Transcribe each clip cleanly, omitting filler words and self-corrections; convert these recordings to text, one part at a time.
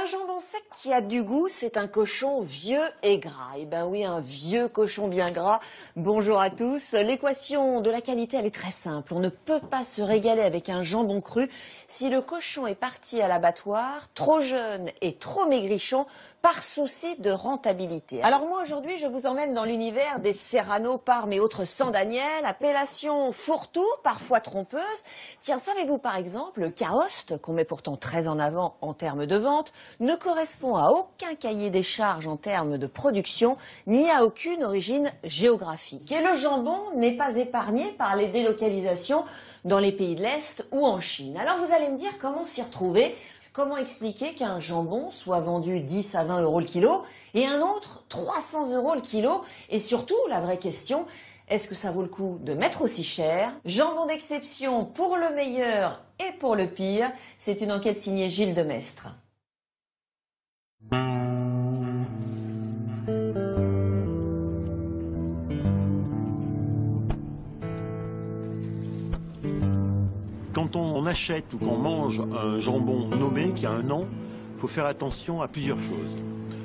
Un jambon sec qui a du goût, c'est un cochon vieux et gras. Eh ben oui, un vieux cochon bien gras. Bonjour à tous. L'équation de la qualité, elle est très simple. On ne peut pas se régaler avec un jambon cru si le cochon est parti à l'abattoir, trop jeune et trop maigrichon, par souci de rentabilité. Alors moi, aujourd'hui, je vous emmène dans l'univers des Serrano, Parme et autres sans Daniel, appellation fourre-tout, parfois trompeuse. Tiens, savez-vous par exemple, le Caoste, qu'on met pourtant très en avant en termes de vente, ne correspond à aucun cahier des charges en termes de production, ni à aucune origine géographique. Et le jambon n'est pas épargné par les délocalisations dans les pays de l'Est ou en Chine. Alors vous allez me dire comment s'y retrouver. Comment expliquer qu'un jambon soit vendu 10 à 20 euros le kilo et un autre 300 euros le kilo? Et surtout, la vraie question, est-ce que ça vaut le coup de mettre aussi cher? Jambon d'exception pour le meilleur et pour le pire, c'est une enquête signée Gilles Demestre. Quand on achète ou qu'on mange un jambon nommé qui a un nom, il faut faire attention à plusieurs choses.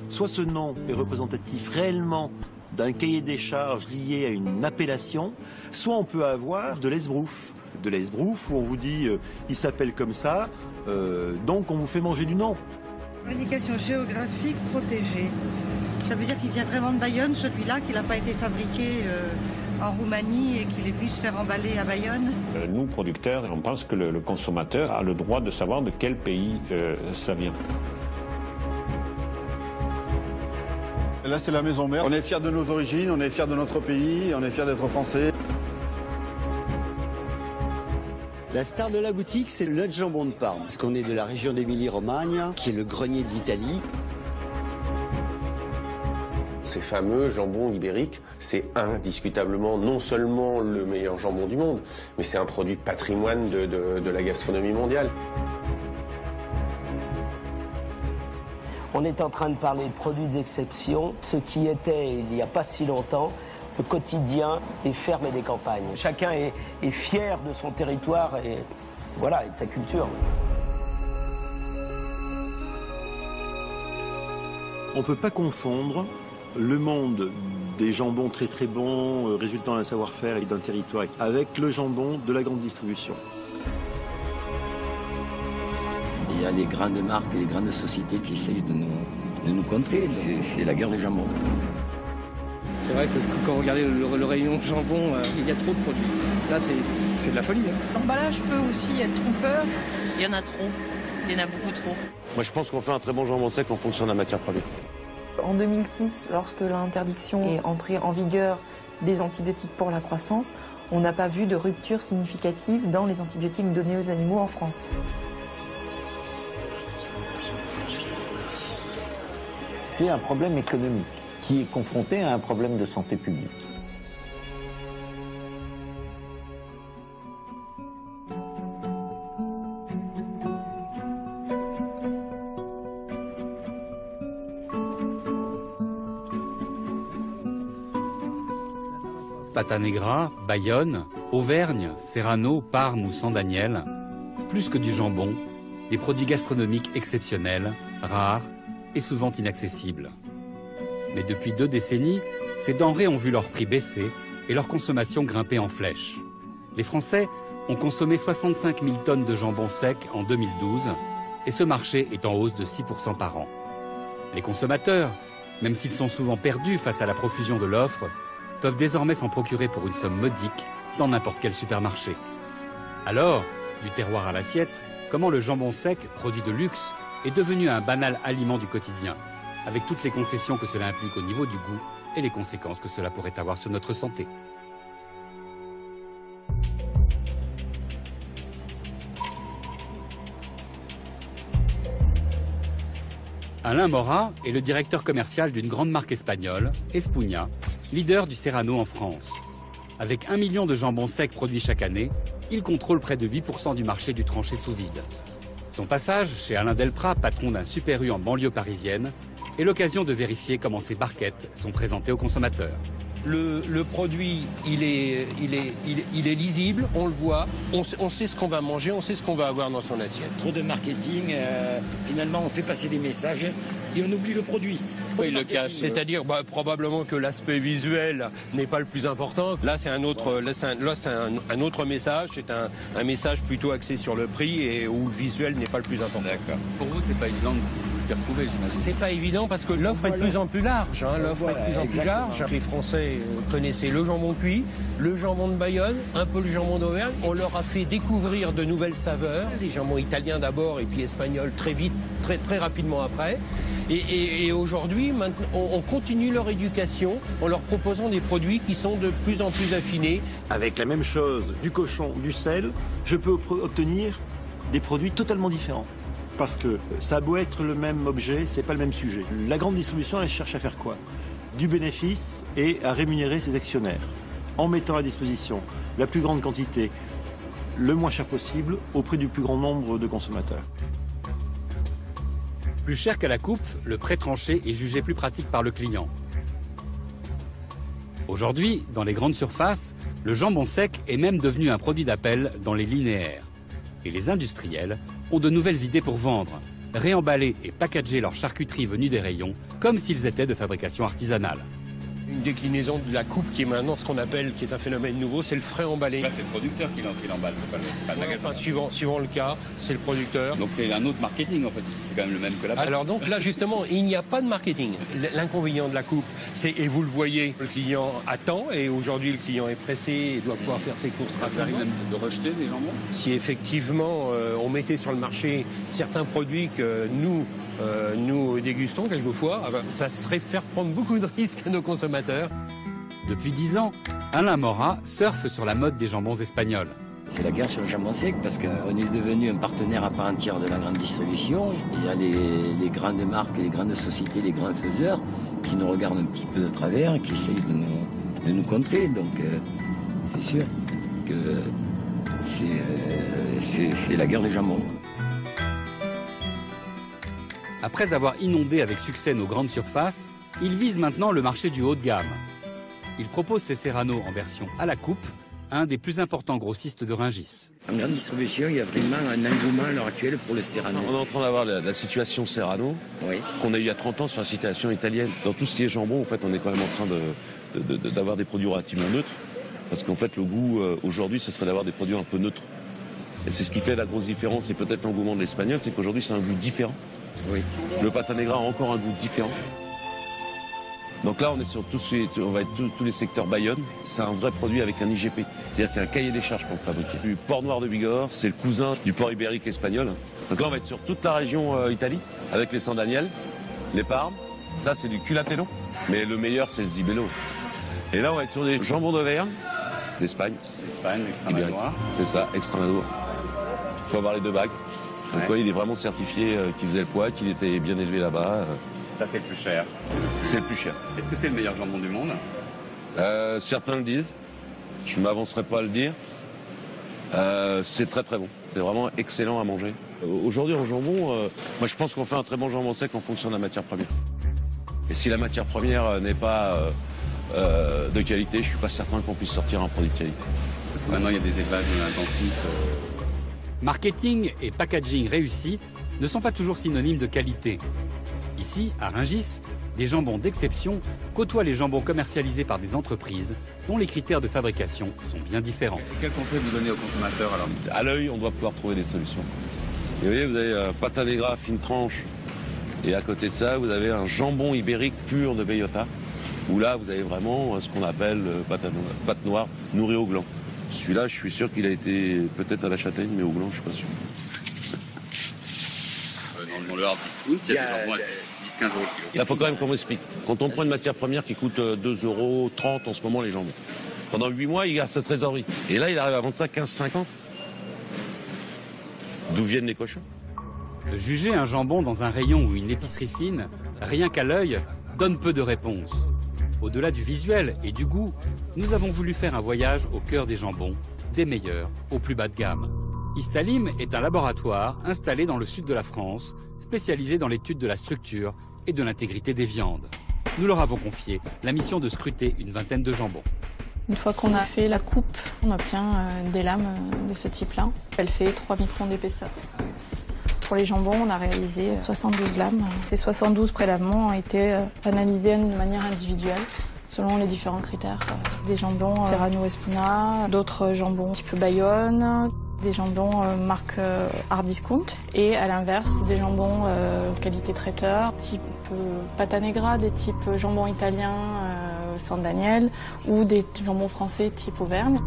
Soit ce nom est représentatif réellement d'un cahier des charges lié à une appellation, soit on peut avoir de l'esbrouf. De l'esbrouf où on vous dit il s'appelle comme ça, donc on vous fait manger du nom. Indication géographique protégée. Ça veut dire qu'il vient vraiment de Bayonne, celui-là, qu'il n'a pas été fabriqué en Roumanie et qu'il est venu se faire emballer à Bayonne. Nous, producteurs, on pense que le consommateur a le droit de savoir de quel pays ça vient. Là, c'est la maison mère. On est fiers de nos origines, on est fiers de notre pays, on est fiers d'être français. La star de la boutique, c'est le jambon de Parme, parce qu'on est de la région d'Émilie-Romagne, qui est le grenier de l'Italie. Ces fameux jambons ibériques, c'est indiscutablement non seulement le meilleur jambon du monde, mais c'est un produit patrimoine de la gastronomie mondiale. On est en train de parler de produits d'exception, ce qui était, il n'y a pas si longtemps, le quotidien des fermes et des campagnes. Chacun est fier de son territoire et, voilà, et de sa culture. On ne peut pas confondre le monde des jambons très très bons, résultant d'un savoir-faire et d'un territoire, avec le jambon de la grande distribution. Il y a les grandes marques et les grandes sociétés qui essayent de nous contrer. C'est la guerre des jambons. C'est vrai que quand vous regardez le rayon jambon, il y a trop de produits. Là, c'est de la folie. L'emballage peut aussi être trompeur. Il y en a trop. Il y en a beaucoup trop. Moi, je pense qu'on fait un très bon jambon sec en fonction de la matière première. En 2006, lorsque l'interdiction est entrée en vigueur des antibiotiques pour la croissance, on n'a pas vu de rupture significative dans les antibiotiques donnés aux animaux en France. C'est un problème économique qui est confronté à un problème de santé publique. Pata Negra, Bayonne, Auvergne, Serrano, Parme ou San Daniel, plus que du jambon, des produits gastronomiques exceptionnels, rares et souvent inaccessibles. Mais depuis 2 décennies, ces denrées ont vu leur prix baisser et leur consommation grimper en flèche. Les Français ont consommé 65 000 tonnes de jambon sec en 2012 et ce marché est en hausse de 6% par an. Les consommateurs, même s'ils sont souvent perdus face à la profusion de l'offre, peuvent désormais s'en procurer pour une somme modique dans n'importe quel supermarché. Alors, du terroir à l'assiette, comment le jambon sec, produit de luxe, est devenu un banal aliment du quotidien, avec toutes les concessions que cela implique au niveau du goût et les conséquences que cela pourrait avoir sur notre santé. Alain Mora est le directeur commercial d'une grande marque espagnole, Espuña, leader du Serrano en France. Avec 1 million de jambons secs produits chaque année, il contrôle près de 8% du marché du tranché sous vide. Son passage chez Alain Delprat, patron d'un Super U en banlieue parisienne, est l'occasion de vérifier comment ces barquettes sont présentées aux consommateurs. Le produit, il est lisible, on le voit, on sait ce qu'on va manger, on sait ce qu'on va avoir dans son assiette. Trop de marketing, finalement on fait passer des messages et on oublie le produit. Oui, le cache. C'est-à-dire probablement que l'aspect visuel n'est pas le plus important. Là, c'est un autre, un autre message. C'est un message plutôt axé sur le prix et où le visuel n'est pas le plus important. D'accord. Pour vous, c'est pas évident de s'y retrouver, j'imagine. C'est pas évident parce que l'offre est de plus en plus large. L'offre est de plus en plus large. Les Français connaissaient le jambon cuit, le jambon de Bayonne, un peu le jambon d'Auvergne. On leur a fait découvrir de nouvelles saveurs. Les jambons italiens d'abord et puis espagnols très vite, très rapidement après. Et aujourd'hui, on continue leur éducation en leur proposant des produits qui sont de plus en plus affinés. Avec la même chose, du cochon, du sel, je peux obtenir des produits totalement différents. Parce que ça a beau être le même objet, c'est pas le même sujet. La grande distribution, elle cherche à faire quoi? Du bénéfice et à rémunérer ses actionnaires, en mettant à disposition la plus grande quantité, le moins cher possible, au prix du plus grand nombre de consommateurs. Plus cher qu'à la coupe, le pré-tranché est jugé plus pratique par le client. Aujourd'hui, dans les grandes surfaces, le jambon sec est même devenu un produit d'appel dans les linéaires. Et les industriels ont de nouvelles idées pour vendre, réemballer et packager leur charcuterie venue des rayons comme s'ils étaient de fabrication artisanale. Une déclinaison de la coupe qui est maintenant ce qu'on appelle, qui est un phénomène nouveau, c'est le frais emballé. Là, c'est le producteur qui l'emballe, c'est pas le magasin. Enfin, suivant le cas, c'est le producteur. Donc c'est un autre marketing en fait, c'est quand même le même que la coupe. Alors donc là justement, il n'y a pas de marketing. L'inconvénient de la coupe, c'est, et vous le voyez, le client attend et aujourd'hui le client est pressé et doit pouvoir faire ses courses rapidement. Ça arrive même de rejeter des jambons? Si effectivement on mettait sur le marché certains produits que nous dégustons quelquefois, ça serait faire prendre beaucoup de risques à nos consommateurs. Depuis 10 ans, Alain Morat surfe sur la mode des jambons espagnols. C'est la guerre sur le jambon sec parce qu'on est devenu un partenaire à part entière de la grande distribution. Il y a les grandes marques, les grandes sociétés, les grands faiseurs qui nous regardent un petit peu de travers et qui essayent de nous contrer. Donc c'est sûr que c'est la guerre des jambons. Après avoir inondé avec succès nos grandes surfaces, il vise maintenant le marché du haut de gamme. Il propose ses Serrano en version à la coupe, un des plus importants grossistes de Rungis. En grande distribution, il y a vraiment un engouement à l'heure actuelle pour le Serrano. On est en train d'avoir la situation Serrano qu'on a eu il y a 30 ans sur la situation italienne. Dans tout ce qui est jambon, en fait, on est quand même en train d'avoir des produits relativement neutres. Parce qu'en fait, le goût, aujourd'hui, ce serait d'avoir des produits un peu neutres. Et c'est ce qui fait la grosse différence, et peut-être l'engouement de l'espagnol, c'est qu'aujourd'hui, c'est un goût différent. Oui. Le pata negra a encore un goût différent. Donc là, on est sur on va être tous les secteurs Bayonne. C'est un vrai produit avec un IGP. C'est-à-dire qu'il y a un cahier des charges pour le fabriquer. Du porc noir de Bigorre, c'est le cousin du porc ibérique espagnol. Donc là, on va être sur toute la région Italie, avec les San Daniel, les Parmes. Ça, c'est du culatello. Mais le meilleur, c'est le Zibello. Et là, on va être sur des jambons d'Auvergne, d'Espagne. Espagne, Extremadura. C'est ça, Extremadura. Il faut avoir les deux bagues. Donc il est vraiment certifié qu'il faisait le poids, qu'il était bien élevé là-bas. Ça, c'est le plus cher. C'est le plus cher. Est-ce que c'est le meilleur jambon du monde? Certains le disent. Je ne m'avancerai pas à le dire. C'est très très bon. C'est vraiment excellent à manger. Aujourd'hui, en jambon, moi je pense qu'on fait un très bon jambon sec en fonction de la matière première. Et si la matière première n'est pas de qualité, je ne suis pas certain qu'on puisse sortir un produit de qualité. Parce que maintenant, il y a des élevages intensifs. Marketing et packaging réussis ne sont pas toujours synonymes de qualité. Ici, à Rungis, des jambons d'exception côtoient les jambons commercialisés par des entreprises dont les critères de fabrication sont bien différents. Quel conseil vous donnez aux consommateurs alors? À l'œil, on doit pouvoir trouver des solutions. Et vous voyez, vous avez un pata negra fine tranche, et à côté de ça, vous avez un jambon ibérique pur de Bellota, où là, vous avez vraiment ce qu'on appelle pâte noire nourrie au gland. Celui-là, je suis sûr qu'il a été peut-être à la châtaigne, mais au gland, je suis pas sûr. Dans le hard discount, il y a des jambons à 10-15 euros le kilo. Il faut quand même qu'on m'explique. Quand on prend une matière première qui coûte 2,30 euros en ce moment, les jambons, pendant 8 mois, il garde sa trésorerie. Et là, il arrive à vendre ça 15,50. D'où viennent les cochons? Juger un jambon dans un rayon ou une épicerie fine, rien qu'à l'œil, donne peu de réponses. Au-delà du visuel et du goût, nous avons voulu faire un voyage au cœur des jambons, des meilleurs au plus bas de gamme. Istalim est un laboratoire installé dans le sud de la France, spécialisé dans l'étude de la structure et de l'intégrité des viandes. nous leur avons confié la mission de scruter une vingtaine de jambons. Une fois qu'on a fait la coupe, on obtient des lames de ce type-là. Elle fait 3 microns d'épaisseur. Pour les jambons, on a réalisé 72 lames. Ces 72 prélèvements ont été analysés de manière individuelle, selon les différents critères. Des jambons Serrano Espuna, d'autres jambons type Bayonne, des jambons marque Hard Discount, et à l'inverse, des jambons qualité traiteur, type Pata Negra, des types jambons italiens San Daniel, ou des jambons français type Auvergne.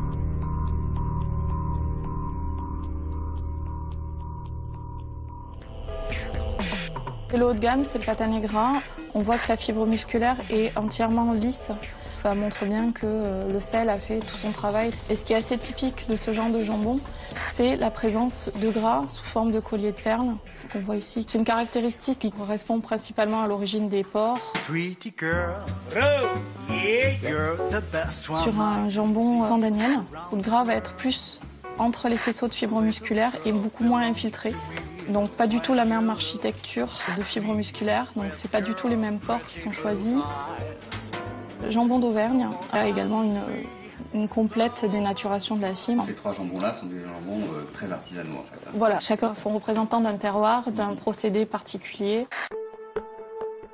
Et le haut de gamme, c'est le Pata Negra. On voit que la fibre musculaire est entièrement lisse. Ça montre bien que le sel a fait tout son travail. Et ce qui est assez typique de ce genre de jambon, c'est la présence de gras sous forme de collier de perles qu'on voit ici. C'est une caractéristique qui correspond principalement à l'origine des porcs. Sur un jambon San Daniel, où le gras va être plus entre les faisceaux de fibres musculaires et beaucoup moins infiltré. Donc pas du tout la même architecture de fibres musculaires, donc c'est pas du tout les mêmes porcs qui sont choisis. Le jambon d'Auvergne a également une complète dénaturation de la fibre. Ces 3 jambons-là sont des jambons très artisanaux en fait. Voilà, chacun sont représentants d'un terroir, d'un procédé particulier.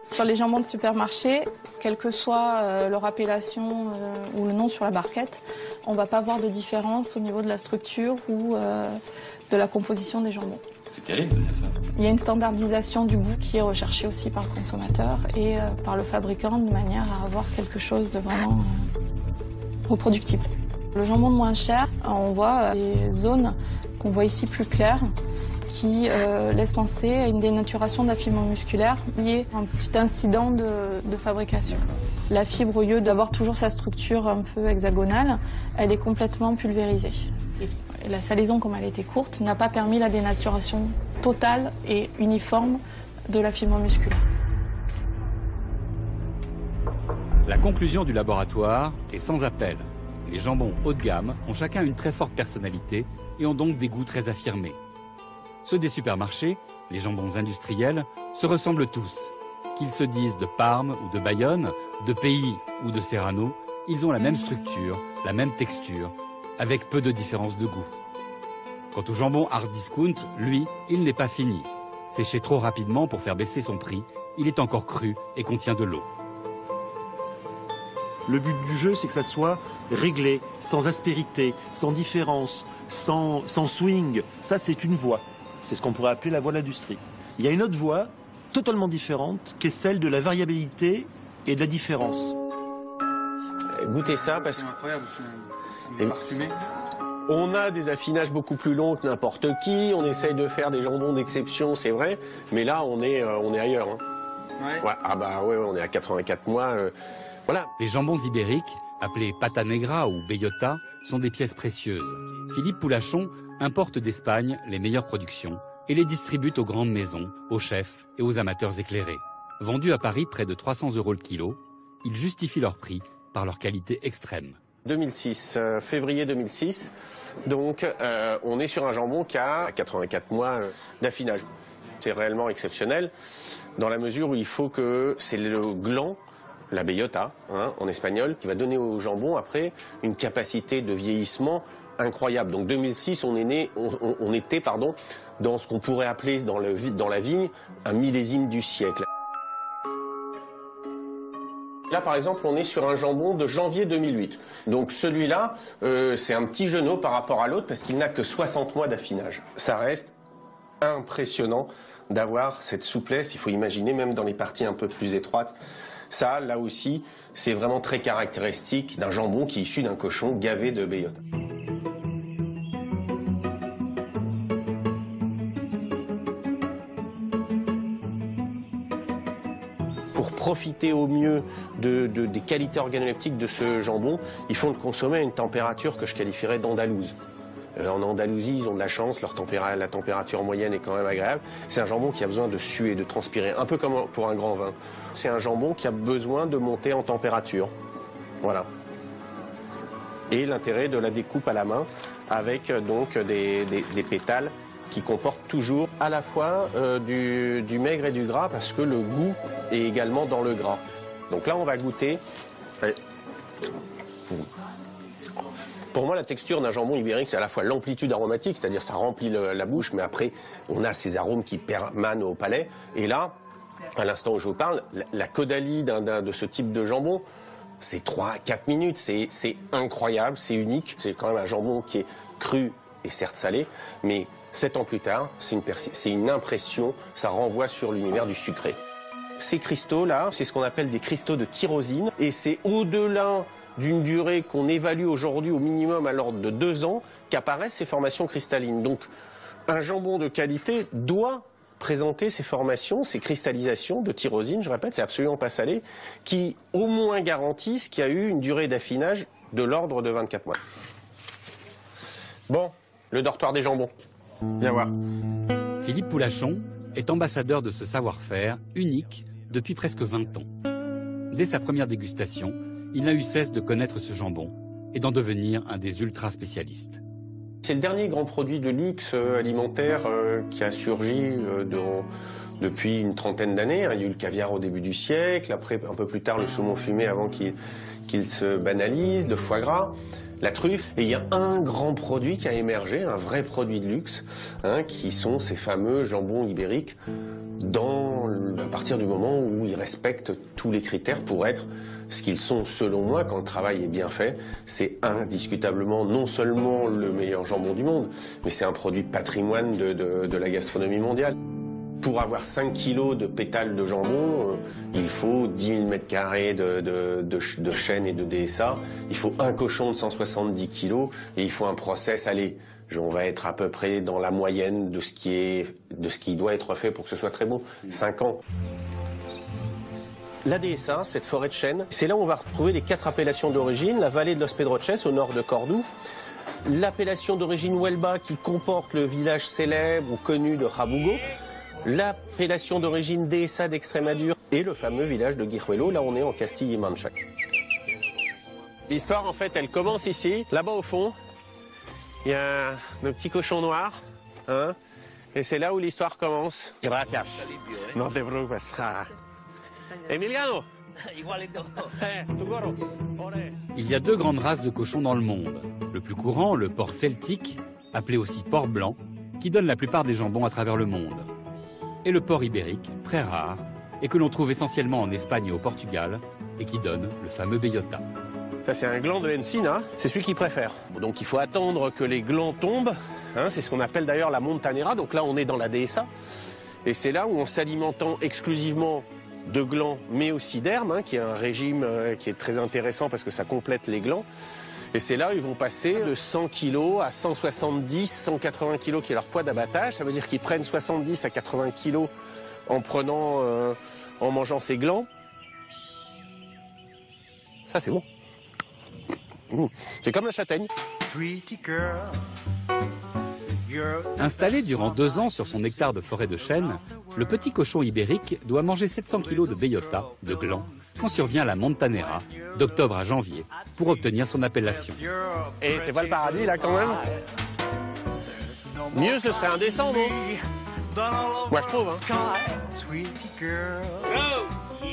Sur les jambons de supermarché, quelle que soit leur appellation ou le nom sur la barquette, on ne va pas voir de différence au niveau de la structure ou de la composition des jambons. C'est calé. Il y a une standardisation du goût qui est recherchée aussi par le consommateur et par le fabricant de manière à avoir quelque chose de vraiment reproductible. Le jambon de moins cher, on voit des zones qu'on voit ici plus claires qui laissent penser à une dénaturation de la fibre musculaire liée à un petit incident de fabrication. La fibre, au lieu d'avoir toujours sa structure un peu hexagonale, elle est complètement pulvérisée. Et la salaison, comme elle était courte, n'a pas permis la dénaturation totale et uniforme de la fibre musculaire. La conclusion du laboratoire est sans appel. Les jambons haut de gamme ont chacun une très forte personnalité et ont donc des goûts très affirmés. Ceux des supermarchés, les jambons industriels, se ressemblent tous. Qu'ils se disent de Parme ou de Bayonne, de Pays ou de Serrano, ils ont la même structure, la même texture, avec peu de différence de goût. Quant au jambon Hard Discount, lui, il n'est pas fini. Séché trop rapidement pour faire baisser son prix, il est encore cru et contient de l'eau. Le but du jeu, c'est que ça soit réglé, sans aspérité, sans différence, sans swing. Ça, c'est une voie. C'est ce qu'on pourrait appeler la voie de l'industrie. Il y a une autre voie, totalement différente, qui est celle de la variabilité et de la différence. Goûtez ça parce que... Parfumé. On a des affinages beaucoup plus longs que n'importe qui, on essaye de faire des jambons d'exception, c'est vrai, mais là on est ailleurs. Hein. Ouais. Ouais, ah bah ouais, on est à 84 mois, voilà. Les jambons ibériques, appelés Pata Negra ou Bellota, sont des pièces précieuses. Philippe Poulachon importe d'Espagne les meilleures productions et les distribue aux grandes maisons, aux chefs et aux amateurs éclairés. Vendus à Paris près de 300 € le kilo, ils justifient leur prix par leur qualité extrême. 2006, février 2006, donc on est sur un jambon qui a 84 mois d'affinage. C'est réellement exceptionnel dans la mesure où il faut que c'est le gland, la bellota hein, en espagnol, qui va donner au jambon après une capacité de vieillissement incroyable. Donc 2006, on était dans ce qu'on pourrait appeler dans la vigne un millésime du siècle. Là, par exemple, on est sur un jambon de janvier 2008. Donc celui-là, c'est un petit genou par rapport à l'autre parce qu'il n'a que 60 mois d'affinage. Ça reste impressionnant d'avoir cette souplesse. Il faut imaginer, même dans les parties un peu plus étroites. Ça, là aussi, c'est vraiment très caractéristique d'un jambon qui est issu d'un cochon gavé de bellota. Pour profiter au mieux des qualités organoleptiques de ce jambon, il faut le consommer à une température que je qualifierais d'andalouse. En Andalousie, ils ont de la chance, la température moyenne est quand même agréable. C'est un jambon qui a besoin de suer, de transpirer, un peu comme pour un grand vin. C'est un jambon qui a besoin de monter en température. Voilà. Et l'intérêt de la découpe à la main avec donc des pétales qui comportent toujours à la fois du maigre et du gras parce que le goût est également dans le gras. Donc là, on va goûter. Allez. Pour moi, la texture d'un jambon ibérique, c'est à la fois l'amplitude aromatique, c'est-à-dire ça remplit la bouche, mais après, on a ces arômes qui permanent au palais. Et là, à l'instant où je vous parle, la caudalie de ce type de jambon, c'est 3-4 minutes, c'est incroyable, c'est unique. C'est quand même un jambon qui est cru et certes salé, mais 7 ans plus tard, c'est une impression, ça renvoie sur l'univers du sucré. Ces cristaux-là, c'est ce qu'on appelle des cristaux de tyrosine, et c'est au-delà d'une durée qu'on évalue aujourd'hui au minimum à l'ordre de 2 ans qu'apparaissent ces formations cristallines. Donc un jambon de qualité doit présenter ces formations, ces cristallisations de tyrosine, je répète, c'est absolument pas salé, qui au moins garantissent qu'il y a eu une durée d'affinage de l'ordre de 24 mois. Bon, le dortoir des jambons, viens voir. Philippe Poulachon est ambassadeur de ce savoir-faire unique depuis presque 20 ans. Dès sa première dégustation, il n'a eu cesse de connaître ce jambon et d'en devenir un des ultra-spécialistes. C'est le dernier grand produit de luxe alimentaire qui a surgi depuis une trentaine d'années. Il y a eu le caviar au début du siècle, après un peu plus tard le saumon fumé avant qu'il se banalise, le foie gras, la truffe. Et il y a un grand produit qui a émergé, un vrai produit de luxe, qui sont ces fameux jambons ibériques à partir du moment où ils respectent tous les critères pour être ce qu'ils sont selon moi quand le travail est bien fait. C'est indiscutablement non seulement le meilleur jambon du monde, mais c'est un produit patrimoine de la gastronomie mondiale. Pour avoir 5 kilos de pétales de jambon, il faut 10 000 mètres carrés de chêne et de DSA, il faut un cochon de 170 kilos et il faut un process, allez, on va être à peu près dans la moyenne de ce qui doit être fait pour que ce soit très bon, 5 ans. La DSA, cette forêt de chêne, c'est là où on va retrouver les 4 appellations d'origine, la vallée de Los Pedroches au nord de Cordoue, l'appellation d'origine Huelva qui comporte le village célèbre ou connu de Jabugo, l'appellation d'origine DSA d'Extrémadure et le fameux village de Guijuelo, là on est en Castille-Mancha. L'histoire en fait elle commence ici, là-bas au fond, il y a le petit cochon noir, et c'est là où l'histoire commence. Gracias. No te preocupes. Emiliano. Il y a 2 grandes races de cochons dans le monde. Le plus courant, le porc celtique, appelé aussi porc blanc, qui donne la plupart des jambons à travers le monde. Et le porc ibérique, très rare, et que l'on trouve essentiellement en Espagne et au Portugal, et qui donne le fameux bellota. Ça c'est un gland de Encina, c'est celui qu'il préfère. Donc il faut attendre que les glands tombent, c'est ce qu'on appelle d'ailleurs la montanera, donc là on est dans la DSA. Et c'est là où en s'alimentant exclusivement de glands, mais aussi d'herbe, qui est un régime qui est très intéressant parce que ça complète les glands. Et c'est là où ils vont passer de 100 kg à 170, 180 kg qui est leur poids d'abattage. Ça veut dire qu'ils prennent 70 à 80 kg en mangeant ces glands. Ça c'est bon. C'est comme la châtaigne. Installé durant 2 ans sur son hectare de forêt de chêne, le petit cochon ibérique doit manger 700 kg de bellota, de glands, quand survient la montanera, d'octobre à janvier, pour obtenir son appellation. Et c'est pas le paradis là quand même? Mieux ce serait indécent, non? Moi je trouve.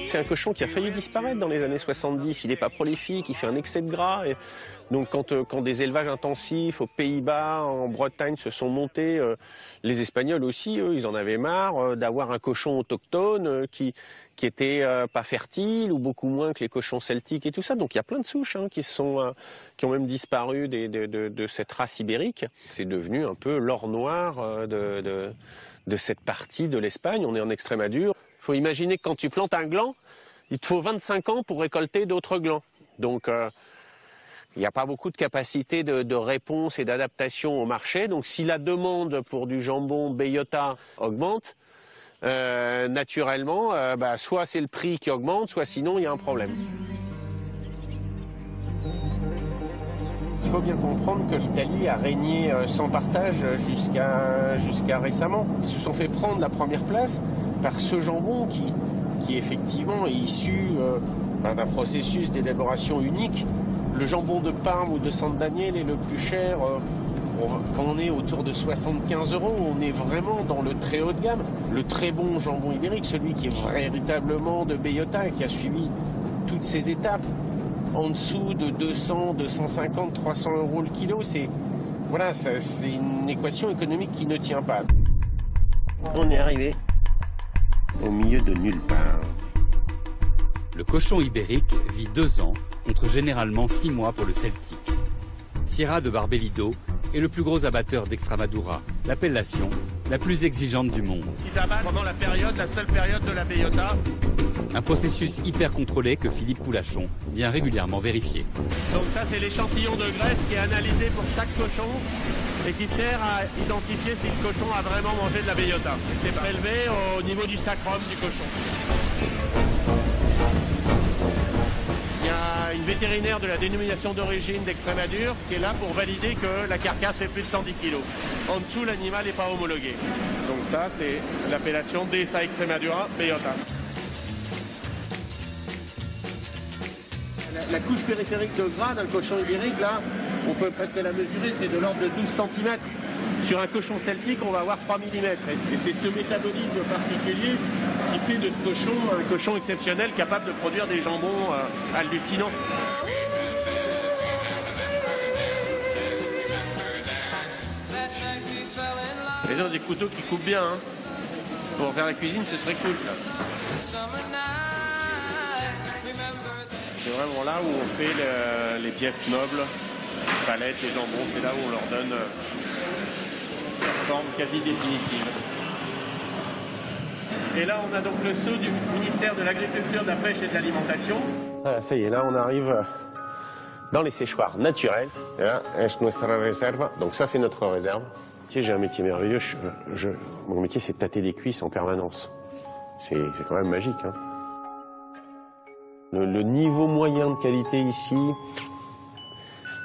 C'est un cochon qui a failli disparaître dans les années 70. Il n'est pas prolifique, il fait un excès de gras. Et donc quand des élevages intensifs aux Pays-Bas, en Bretagne se sont montés, les Espagnols aussi, eux, ils en avaient marre d'avoir un cochon autochtone qui était pas fertile ou beaucoup moins que les cochons celtiques et tout ça. Donc il y a plein de souches qui ont même disparu de cette race ibérique. C'est devenu un peu l'or noir de cette partie de l'Espagne. On est en Extrémadure. Il faut imaginer que quand tu plantes un gland, il te faut 25 ans pour récolter d'autres glands. Donc il n'y a pas beaucoup de capacité de réponse et d'adaptation au marché. Donc si la demande pour du jambon bellota augmente, naturellement, soit c'est le prix qui augmente, soit sinon il y a un problème. Il faut bien comprendre que l'Italie a régné sans partage jusqu'à récemment. Ils se sont fait prendre la première place par ce jambon qui effectivement est issu d'un processus d'élaboration unique. Le jambon de Parme ou de San Daniel est le plus cher Quand on est autour de 75 €, on est vraiment dans le très haut de gamme. Le très bon jambon ibérique, celui qui est véritablement de Bellota et qui a suivi toutes ces étapes. En dessous de 200, 250, 300 € le kilo, c'est une équation économique qui ne tient pas. On est arrivé au milieu de nulle part. Le cochon ibérique vit 2 ans, contre généralement 6 mois pour le celtique. Sierra de Barbelido est le plus gros abatteur d'Extremadura, l'appellation la plus exigeante du monde. Ils abattent pendant la seule période de la Bellota. Un processus hyper contrôlé que Philippe Poulachon vient régulièrement vérifier. Donc ça, c'est l'échantillon de graisse qui est analysé pour chaque cochon et qui sert à identifier si le cochon a vraiment mangé de la Bellota. C'est prélevé au niveau du sacrum du cochon. Il y a une vétérinaire de la dénomination d'origine d'Extrémadure qui est là pour valider que la carcasse fait plus de 110 kg. En dessous, l'animal n'est pas homologué. Donc ça, c'est l'appellation DSA Extremadura Bellota. La couche périphérique de gras d'un cochon ibérique, là, on peut presque la mesurer, c'est de l'ordre de 12 cm. Sur un cochon celtique, on va avoir 3 mm. Et c'est ce métabolisme particulier qui fait de ce cochon un cochon exceptionnel, capable de produire des jambons hallucinants. Les gens ont des couteaux qui coupent bien. Hein. Pour faire la cuisine, ce serait cool, ça. C'est vraiment là où on fait les pièces nobles, les palettes, les jambons. C'est là où on leur donne une forme quasi définitive. Et là, on a donc le sceau du ministère de l'Agriculture, de la Pêche et de l'Alimentation. Voilà, ça y est, là, on arrive dans les séchoirs naturels. Et là, c'est notre réserve. Donc ça, c'est notre réserve. Tu sais, j'ai un métier merveilleux. Mon métier, c'est de tâter des cuisses en permanence. C'est quand même magique, hein. Le niveau moyen de qualité ici,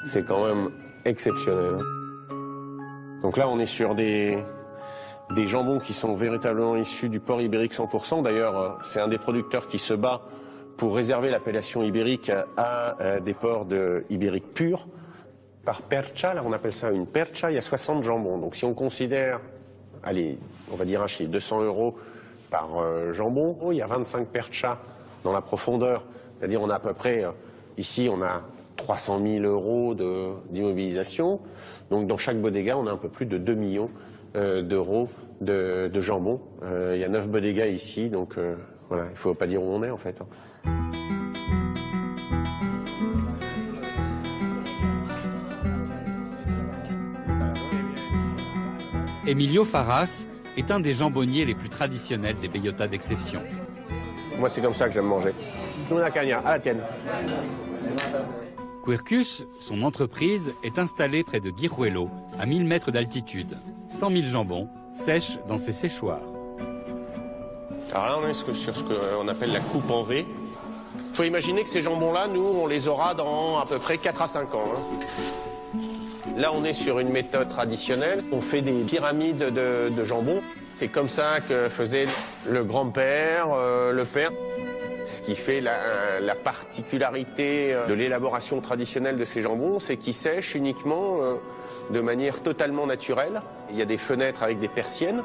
c'est quand même exceptionnel. Donc là, on est sur des jambons qui sont véritablement issus du porc ibérique 100%. D'ailleurs, c'est un des producteurs qui se bat pour réserver l'appellation ibérique à des porcs ibériques purs. Par percha, là on appelle ça une percha, il y a 60 jambons. Donc si on considère, allez, on va dire un chiffre, 200 € par jambon, il y a 25 perchas dans la profondeur. C'est-à-dire on a à peu près, ici on a 300 000 € d'immobilisation. Donc dans chaque bodega, on a un peu plus de 2 millions d'euros de jambon. Il y a 9 bodegas ici, donc voilà, il ne faut pas dire où on est en fait. Emilio Farras est un des jambonniers les plus traditionnels des Bellota d'exception. Moi, c'est comme ça que j'aime manger. Una caña, à la tienne. Quircus, son entreprise, est installée près de Guijuelo, à 1000 mètres d'altitude. 100 000 jambons sèchent dans ses séchoirs. Alors là, on est sur ce qu'on appelle la coupe en V. Il faut imaginer que ces jambons-là, nous, on les aura dans à peu près 4 à 5 ans. Hein. Là, on est sur une méthode traditionnelle. On fait des pyramides de jambon. C'est comme ça que faisait le grand-père, le père. Ce qui fait la particularité de l'élaboration traditionnelle de ces jambons, c'est qu'ils sèchent uniquement de manière totalement naturelle. Il y a des fenêtres avec des persiennes.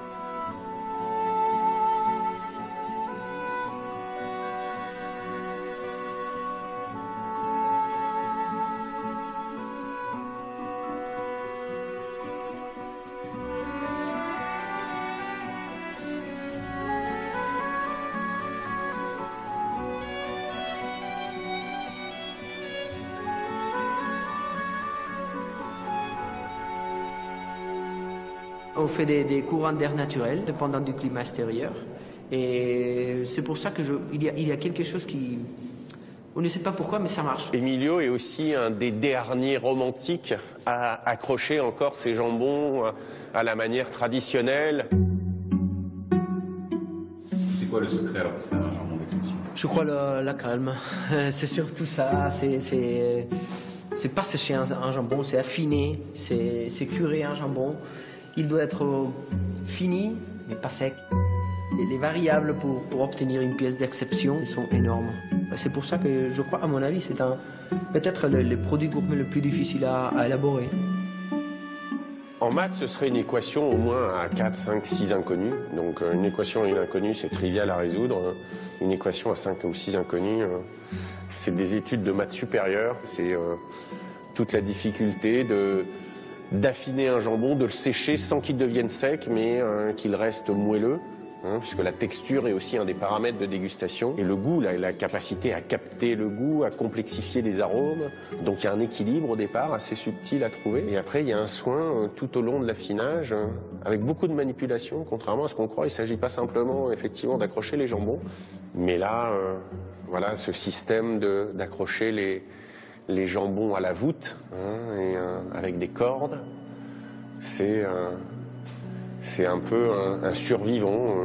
On fait des courants d'air naturels, dépendant du climat extérieur. Et c'est pour ça qu'il y a quelque chose qui... On ne sait pas pourquoi, mais ça marche. Emilio est aussi un des derniers romantiques à accrocher encore ses jambons à la manière traditionnelle. C'est quoi le secret alors pour faire un jambon d'exception? Je crois la calme. C'est surtout ça. C'est pas sécher un jambon, c'est affiner, c'est curer un jambon. Il doit être fini, mais pas sec. Et les variables pour obtenir une pièce d'exception sont énormes. C'est pour ça que je crois, à mon avis, c'est peut-être le produit gourmet le plus difficile à élaborer. En maths, ce serait une équation au moins à 4, 5, 6 inconnus. Donc une équation et une inconnue, c'est trivial à résoudre. Une équation à 5 ou 6 inconnus, c'est des études de maths supérieures. C'est toute la difficulté d'affiner un jambon, de le sécher sans qu'il devienne sec, mais qu'il reste moelleux. Puisque la texture est aussi un des paramètres de dégustation. Et le goût, la capacité à capter le goût, à complexifier les arômes. Donc il y a un équilibre au départ assez subtil à trouver. Et après, il y a un soin tout au long de l'affinage, avec beaucoup de manipulation. Contrairement à ce qu'on croit, il ne s'agit pas simplement effectivement d'accrocher les jambons. Mais là, voilà, ce système d'accrocher les jambons à la voûte, avec des cordes, c'est un peu un survivant,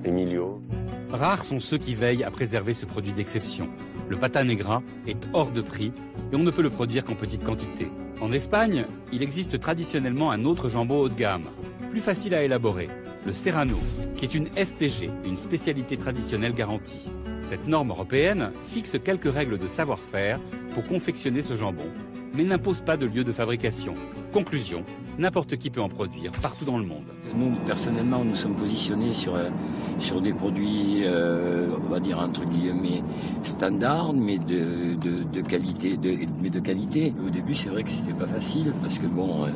Emilio. Rares sont ceux qui veillent à préserver ce produit d'exception. Le pata negra est hors de prix et on ne peut le produire qu'en petite quantité. En Espagne, il existe traditionnellement un autre jambon haut de gamme, plus facile à élaborer, le serrano, qui est une STG, une spécialité traditionnelle garantie. Cette norme européenne fixe quelques règles de savoir-faire pour confectionner ce jambon, mais n'impose pas de lieu de fabrication. Conclusion, n'importe qui peut en produire partout dans le monde. Nous, personnellement, nous sommes positionnés sur des produits, on va dire entre guillemets, standards, mais de qualité. Au début, c'est vrai que c'était pas facile, parce que bon,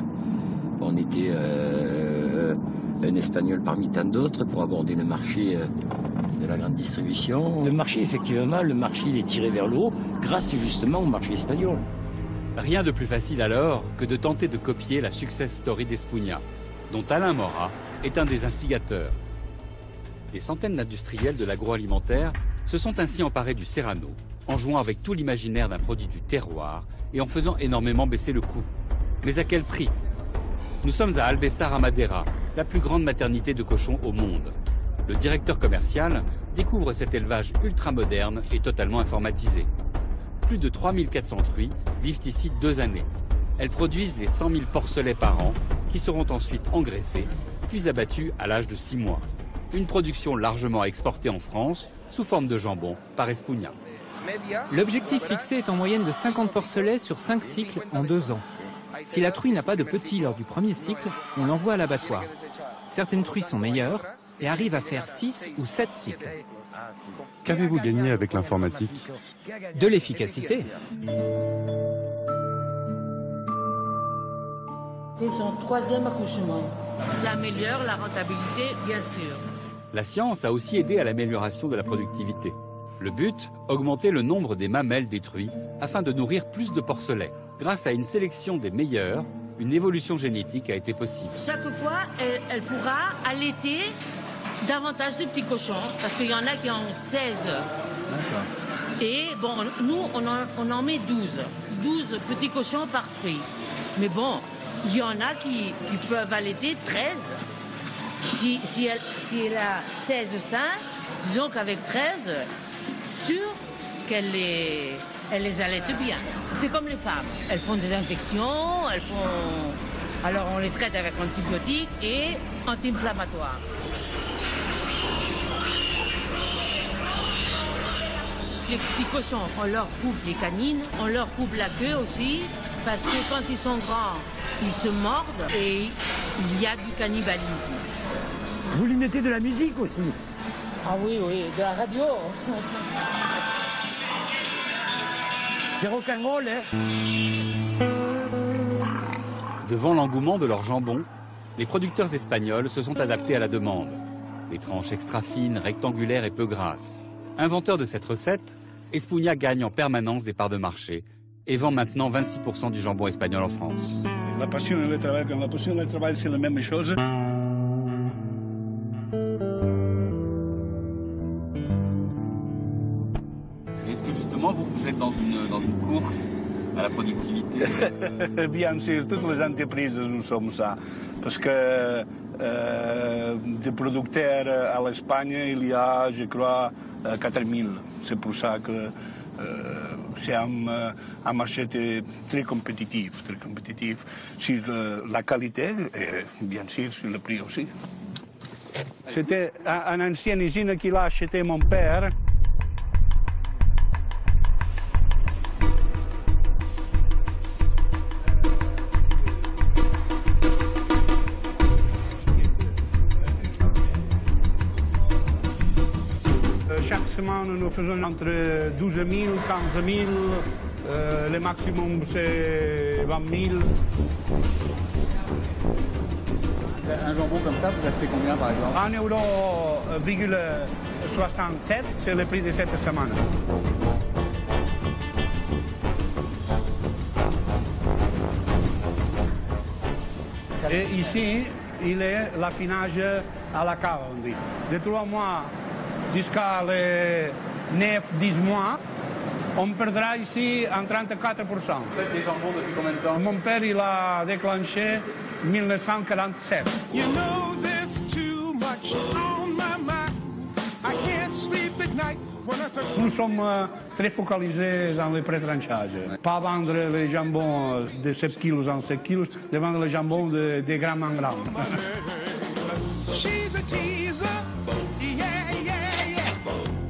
on était un Espagnol parmi tant d'autres pour aborder le marché de la grande distribution. Le marché, effectivement, il est tiré vers le haut, grâce justement au marché espagnol. Rien de plus facile alors que de tenter de copier la success story d'Espuña, dont Alain Mora est un des instigateurs. Des centaines d'industriels de l'agroalimentaire se sont ainsi emparés du serrano, en jouant avec tout l'imaginaire d'un produit du terroir et en faisant énormément baisser le coût. Mais à quel prix? Nous sommes à Albessar à Madeira, la plus grande maternité de cochons au monde. Le directeur commercial découvre cet élevage ultramoderne et totalement informatisé. Plus de 3400 truies vivent ici 2 années. Elles produisent les 100 000 porcelets par an qui seront ensuite engraissés, puis abattus à l'âge de 6 mois. Une production largement exportée en France sous forme de jambon par Espuña. L'objectif fixé est en moyenne de 50 porcelets sur 5 cycles en 2 ans. Si la truie n'a pas de petits lors du premier cycle, on l'envoie à l'abattoir. Certaines truies sont meilleures et arrivent à faire 6 ou 7 cycles. Qu'avez-vous gagné avec l'informatique? De l'efficacité. C'est son 3e accouchement. Ça améliore la rentabilité, bien sûr. La science a aussi aidé à l'amélioration de la productivité. Le but, augmenter le nombre des mamelles détruits afin de nourrir plus de porcelets. Grâce à une sélection des meilleurs, une évolution génétique a été possible. Chaque fois, elle pourra allaiter davantage de petits cochons, parce qu'il y en a qui en ont 16. Et bon, nous, on en met 12. 12 petits cochons par truie. Mais bon, il y en a qui peuvent allaiter 13. Si elle a 16 seins, disons qu'avec 13, sûr qu'elle les allaite bien. C'est comme les femmes. Elles font des infections, alors on les traite avec antibiotiques et anti-inflammatoires. Les petits cochons, on leur coupe les canines, on leur coupe la queue aussi, parce que quand ils sont grands, ils se mordent et il y a du cannibalisme. Vous lui mettez de la musique aussi? Ah oui, de la radio. C'est rock'n'roll, hein? Devant l'engouement de leur jambon, les producteurs espagnols se sont adaptés à la demande. Les tranches extra fines, rectangulaires et peu grasses. Inventeur de cette recette, Espuña gagne en permanence des parts de marché et vend maintenant 26% du jambon espagnol en France. La passion et le travail, quand la passion et le travail, c'est la même chose. Est-ce que justement vous êtes dans une course à la productivité? Bien sûr, toutes les entreprises, nous sommes ça. Parce que des producteurs à l'Espagne, il y a, je crois, 4000. C'est pour ça que c'est un marché très compétitif sur la qualité et bien sûr sur le prix aussi. C'était une ancienne usine qu'il a acheté mon père. chaque semaine, nous faisons entre 12 000, 15 000. Le maximum, c'est 20 000. Un jambon comme ça, vous achetez combien par exemple? 1,67 €, c'est le prix de cette semaine. Et ici, il est l'affinage à la cave, on dit. De 3 mois jusqu'à les 9-10 mois, on perdra ici en 34%. Vous faites des jambons depuis combien de temps? Mon père, il a déclenché 1947. You know there's too much on my mind. I can't sleep at night when I touch. Nous sommes très focalisés dans le pré-tranchage. Pas vendre les jambons de 7 kilos en 7 kilos, de vendre les jambons de gramme en gramme. She's a teaser, yeah, yeah, yeah.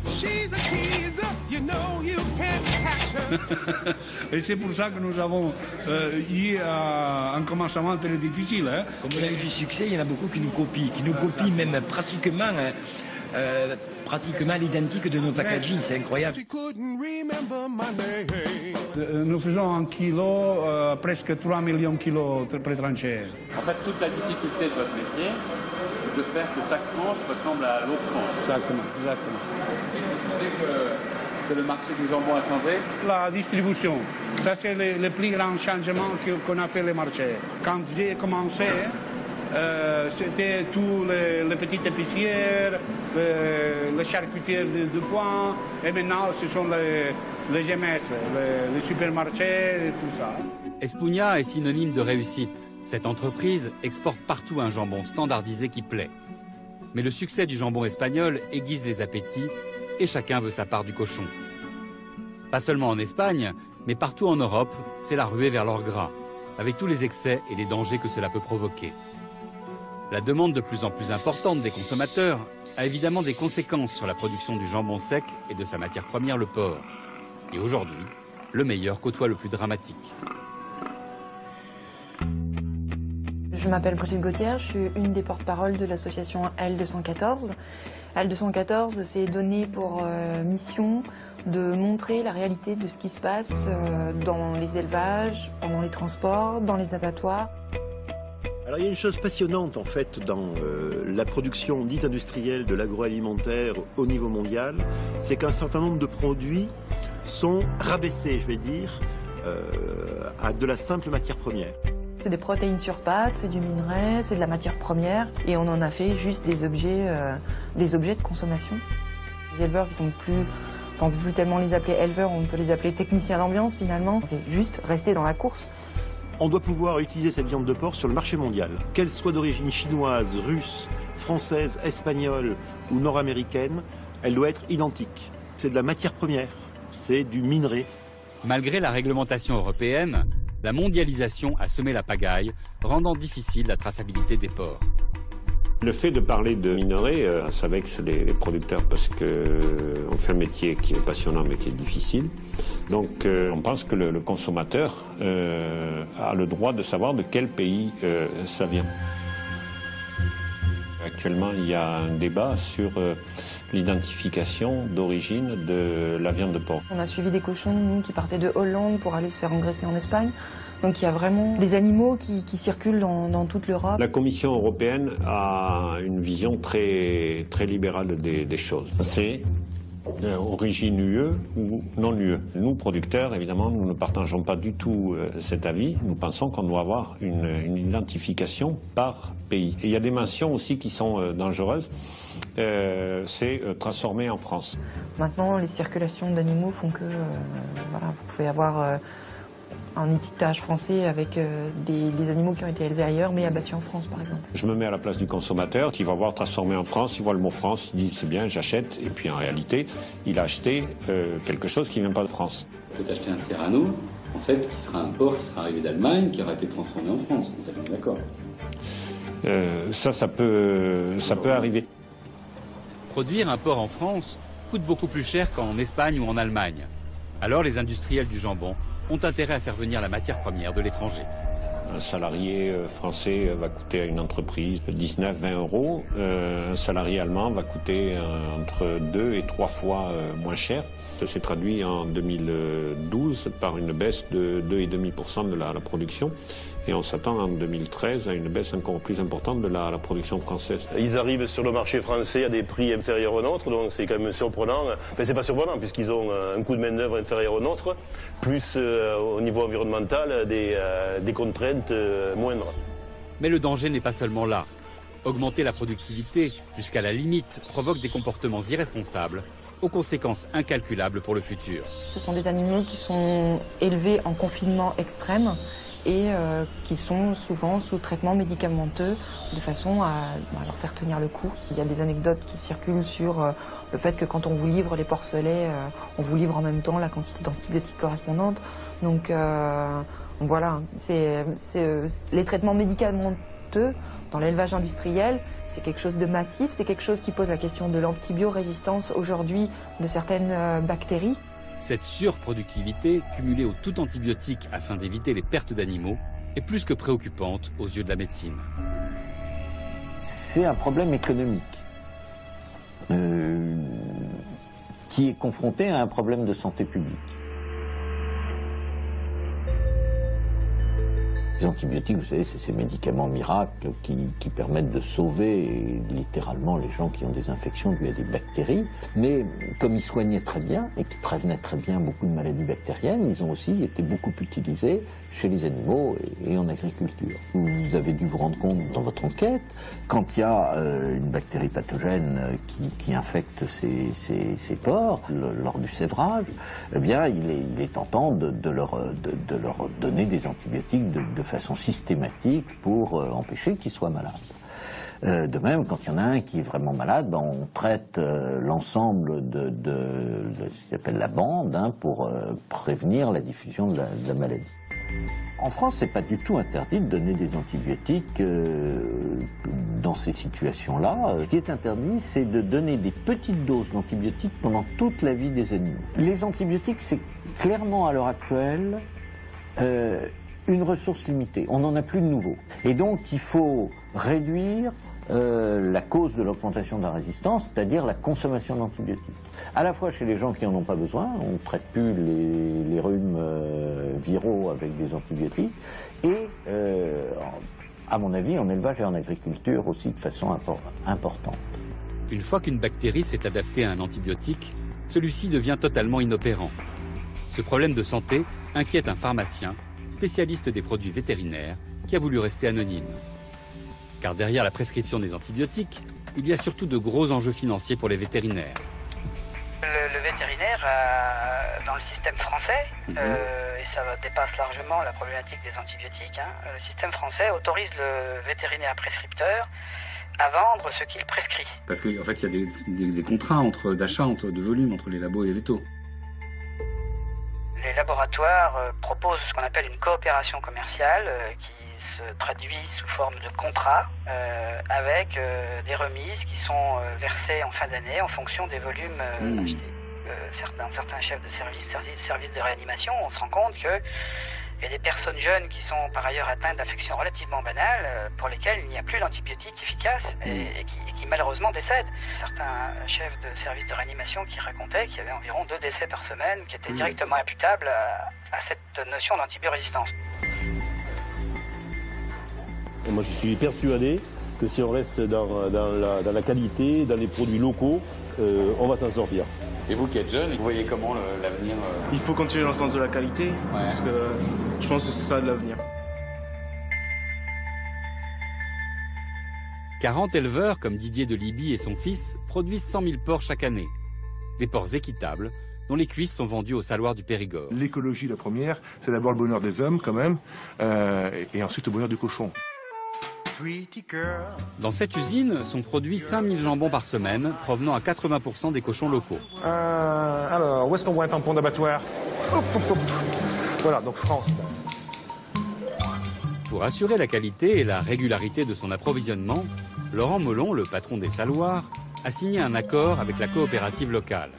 She's a teaser, you know you can't catch her. Et c'est pour ça que nous avons eu un commencement très difficile. Hein. Comme on a eu du succès, il y en a beaucoup qui nous copient même pratiquement à l'identique de nos packaging, c'est incroyable. Nous faisons un kilo, presque 3 millions de kilos pré-tranchés. En fait, toute la difficulté de votre métier, c'est de faire que chaque tranche ressemble à l'autre tranche. Exactement, exactement. Vous trouvez que le marché du jambon a changé? La distribution, ça c'est le plus grand changement qu'on a fait le marché. Quand j'ai commencé, c'était tous les petites épicières, les charcutières de coin, et maintenant ce sont les GMS, les supermarchés et tout ça. Espuña est synonyme de réussite. Cette entreprise exporte partout un jambon standardisé qui plaît. Mais le succès du jambon espagnol aiguise les appétits et chacun veut sa part du cochon. Pas seulement en Espagne, mais partout en Europe, c'est la ruée vers l'or gras, avec tous les excès et les dangers que cela peut provoquer. La demande de plus en plus importante des consommateurs a évidemment des conséquences sur la production du jambon sec et de sa matière première, le porc. Et aujourd'hui, le meilleur côtoie le plus dramatique. Je m'appelle Brigitte Gauthier, je suis une des porte-paroles de l'association L214. L214 s'est donné pour mission de montrer la réalité de ce qui se passe dans les élevages, pendant les transports, dans les abattoirs. Alors il y a une chose passionnante en fait dans la production dite industrielle de l'agroalimentaire au niveau mondial, c'est qu'un certain nombre de produits sont rabaissés, je vais dire, à de la simple matière première. C'est des protéines sur pâte, c'est du minerai, c'est de la matière première et on en a fait juste des objets de consommation. Les éleveurs qui sont plus, enfin on ne peut plus tellement les appeler éleveurs, on peut les appeler techniciens d'ambiance finalement, c'est juste rester dans la course. On doit pouvoir utiliser cette viande de porc sur le marché mondial, qu'elle soit d'origine chinoise, russe, française, espagnole ou nord-américaine, elle doit être identique. C'est de la matière première, c'est du minerai. Malgré la réglementation européenne, la mondialisation a semé la pagaille, rendant difficile la traçabilité des porcs. Le fait de parler de minerais, ça vexe les producteurs parce qu'on fait un métier qui est passionnant mais qui est difficile. Donc on pense que le consommateur a le droit de savoir de quel pays ça vient. Actuellement, il y a un débat sur l'identification d'origine de la viande de porc. On a suivi des cochons, nous, qui partaient de Hollande pour aller se faire engraisser en Espagne. Donc il y a vraiment des animaux qui circulent dans toute l'Europe. La Commission européenne a une vision très libérale des choses. C'est origine UE ou non UE. Nous, producteurs, évidemment, nous ne partageons pas du tout cet avis. Nous pensons qu'on doit avoir une identification par pays. Et il y a des mentions aussi qui sont dangereuses. C'est transformé en France. Maintenant, les circulations d'animaux font que voilà, vous pouvez avoir un étiquetage français avec des animaux qui ont été élevés ailleurs mais abattus en France par exemple. Je me mets à la place du consommateur qui va voir transformé en France, il voit le mot France, il dit c'est bien, j'achète, et puis en réalité il a acheté quelque chose qui ne vient pas de France. Vous pouvez acheter un Serrano, en fait, qui sera un porc qui sera arrivé d'Allemagne, qui aura été transformé en France, en fait, on est d'accord. Ça peut arriver. Produire un porc en France coûte beaucoup plus cher qu'en Espagne ou en Allemagne. Alors les industriels du jambon ont intérêt à faire venir la matière première de l'étranger. Un salarié français va coûter à une entreprise 19-20 euros. Un salarié allemand va coûter entre 2 et 3 fois moins cher. Ça s'est traduit en 2012 par une baisse de 2,5% de la production. Et on s'attend en 2013 à une baisse encore plus importante de la production française. Ils arrivent sur le marché français à des prix inférieurs aux nôtres, donc c'est quand même surprenant. Enfin, c'est pas surprenant puisqu'ils ont un coût de main-d'œuvre inférieur au nôtre, plus au niveau environnemental des contraintes moindres. Mais le danger n'est pas seulement là. Augmenter la productivité jusqu'à la limite provoque des comportements irresponsables, aux conséquences incalculables pour le futur. Ce sont des animaux qui sont élevés en confinement extrême et qui sont souvent sous traitement médicamenteux de façon à leur faire tenir le coup. Il y a des anecdotes qui circulent sur le fait que quand on vous livre les porcelets, on vous livre en même temps la quantité d'antibiotiques correspondante. Donc voilà, les traitements médicamenteux dans l'élevage industriel, c'est quelque chose de massif, c'est quelque chose qui pose la question de l'antibiorésistance aujourd'hui de certaines bactéries. Cette surproductivité, cumulée au tout antibiotique afin d'éviter les pertes d'animaux, est plus que préoccupante aux yeux de la médecine. C'est un problème économique qui est confronté à un problème de santé publique. Les antibiotiques, vous savez, c'est ces médicaments miracles qui permettent de sauver littéralement les gens qui ont des infections dues à des bactéries. Mais comme ils soignaient très bien et qu'ils prévenaient très bien beaucoup de maladies bactériennes, ils ont aussi été beaucoup utilisés chez les animaux et en agriculture. Vous avez dû vous rendre compte dans votre enquête, quand il y a une bactérie pathogène qui infecte ces porcs lors du sévrage, eh bien, il est tentant de leur donner des antibiotiques de façon systématique pour empêcher qu'ils soient malades. De même, quand il y en a un qui est vraiment malade, on traite l'ensemble de ce qui s'appelle la bande pour prévenir la diffusion de la maladie. En France, c'est pas du tout interdit de donner des antibiotiques dans ces situations-là. Ce qui est interdit, c'est de donner des petites doses d'antibiotiques pendant toute la vie des animaux. Les antibiotiques, c'est clairement à l'heure actuelle une ressource limitée. On n'en a plus de nouveaux. Et donc, il faut réduire la cause de l'augmentation de la résistance, c'est-à-dire la consommation d'antibiotiques. À la fois chez les gens qui n'en ont pas besoin, on ne traite plus les rhumes viraux avec des antibiotiques, et à mon avis, en élevage et en agriculture aussi de façon importante. Une fois qu'une bactérie s'est adaptée à un antibiotique, celui-ci devient totalement inopérant. Ce problème de santé inquiète un pharmacien, spécialiste des produits vétérinaires, qui a voulu rester anonyme. Car derrière la prescription des antibiotiques, il y a surtout de gros enjeux financiers pour les vétérinaires. Le vétérinaire, dans le système français, et ça dépasse largement la problématique des antibiotiques, le système français autorise le vétérinaire prescripteur à vendre ce qu'il prescrit. Parce qu'en fait, il y a des contrats d'achat de volume entre les labos et les vétos. Les laboratoires proposent ce qu'on appelle une coopération commerciale qui se traduit sous forme de contrat avec des remises qui sont versées en fin d'année en fonction des volumes achetés. Certains chefs de services de réanimation, on se rend compte qu'il y a des personnes jeunes qui sont par ailleurs atteintes d'affections relativement banales pour lesquelles il n'y a plus d'antibiotiques efficaces et qui malheureusement décèdent. Certains chefs de services de réanimation qui racontaient qu'il y avait environ 2 décès par semaine qui étaient directement imputables à cette notion d'antibiorésistance. Et moi je suis persuadé que si on reste dans la qualité, dans les produits locaux, on va s'en sortir. Et vous qui êtes jeune, vous voyez comment l'avenir Il faut continuer dans le sens de la qualité, parce que je pense que c'est ça l'avenir. 40 éleveurs, comme Didier de Libye et son fils, produisent 100 000 porcs chaque année. Des porcs équitables, dont les cuisses sont vendues au saloir du Périgord. L'écologie, la première, c'est d'abord le bonheur des hommes, quand même, et ensuite le bonheur du cochon. Dans cette usine sont produits 5000 jambons par semaine, provenant à 80% des cochons locaux. Alors, où est-ce qu'on voit un tampon d'abattoir? Voilà, donc France. Pour assurer la qualité et la régularité de son approvisionnement, Laurent Molon, le patron des saloirs, a signé un accord avec la coopérative locale.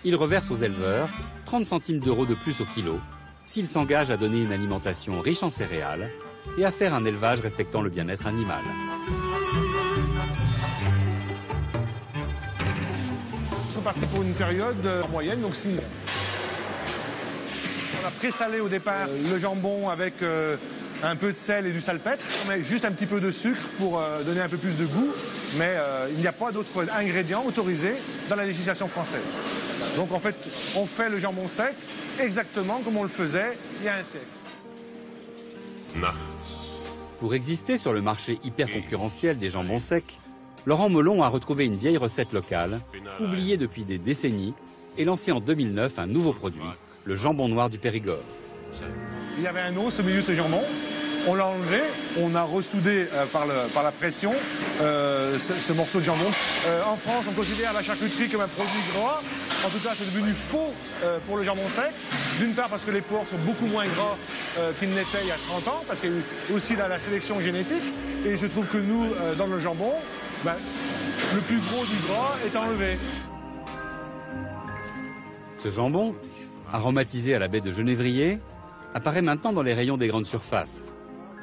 Il reverse aux éleveurs 30 centimes d'euros de plus au kilo, s'il s'engage à donner une alimentation riche en céréales et à faire un élevage respectant le bien-être animal. Ils sont partis pour une période en moyenne, donc 6 mois. On a présalé au départ le jambon avec un peu de sel et du salpêtre. On met juste un petit peu de sucre pour donner un peu plus de goût, mais il n'y a pas d'autres ingrédients autorisés dans la législation française. Donc en fait, on fait le jambon sec exactement comme on le faisait il y a un siècle. Pour exister sur le marché hyper concurrentiel des jambons secs, Laurent Melon a retrouvé une vieille recette locale, oubliée depuis des décennies, et lancé en 2009 un nouveau produit, le jambon noir du Périgord. Il y avait un os au milieu de ce jambon, on l'a enlevé, on a ressoudé par la pression ce morceau de jambon. En France, on considère la charcuterie comme un produit gras. En tout cas, c'est devenu faux pour le jambon sec. D'une part parce que les porcs sont beaucoup moins gras qu'ils n'étaient il y a 30 ans, parce qu'il y a eu aussi la sélection génétique. Et je trouve que nous, dans le jambon, le plus gros du gras est enlevé. Ce jambon, aromatisé à la baie de Genévrier, apparaît maintenant dans les rayons des grandes surfaces.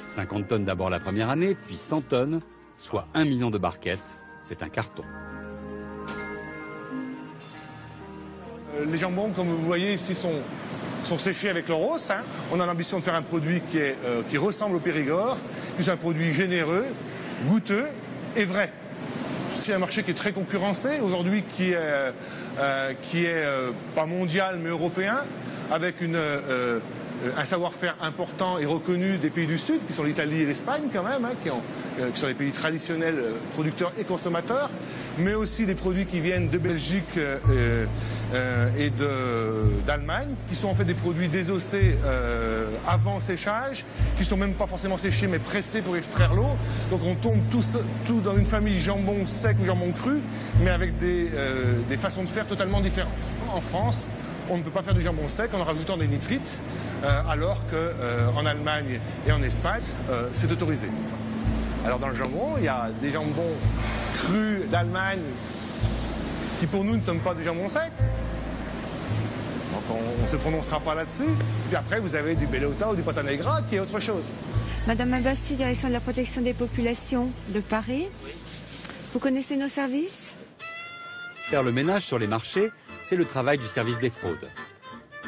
50 tonnes d'abord la première année, puis 100 tonnes, soit 1 million de barquettes. C'est un carton. Les jambons, comme vous voyez ici, sont séchés avec leur os. Hein. On a l'ambition de faire un produit qui ressemble au Périgord, qui est un produit généreux, goûteux et vrai. C'est un marché qui est très concurrencé, aujourd'hui qui est pas mondial mais européen, avec un savoir-faire important et reconnu des pays du Sud, qui sont l'Italie et l'Espagne quand même, hein, qui sont les pays traditionnels producteurs et consommateurs, mais aussi des produits qui viennent de Belgique et d'Allemagne, qui sont en fait des produits désossés avant séchage, qui sont même pas forcément séchés mais pressés pour extraire l'eau. Donc on tombe tout dans une famille jambon sec ou jambon cru, mais avec des façons de faire totalement différentes. En France, on ne peut pas faire du jambon sec en rajoutant des nitrites, alors qu'en Allemagne et en Espagne, c'est autorisé. Alors dans le jambon, il y a des jambons crus d'Allemagne qui pour nous ne sont pas du jambon sec. Donc on ne se prononcera pas là-dessus. Puis après, vous avez du Bellota ou du pata negra qui est autre chose. Madame Abbassi, direction de la protection des populations de Paris. Oui. Vous connaissez nos services? Faire le ménage sur les marchés, c'est le travail du service des fraudes.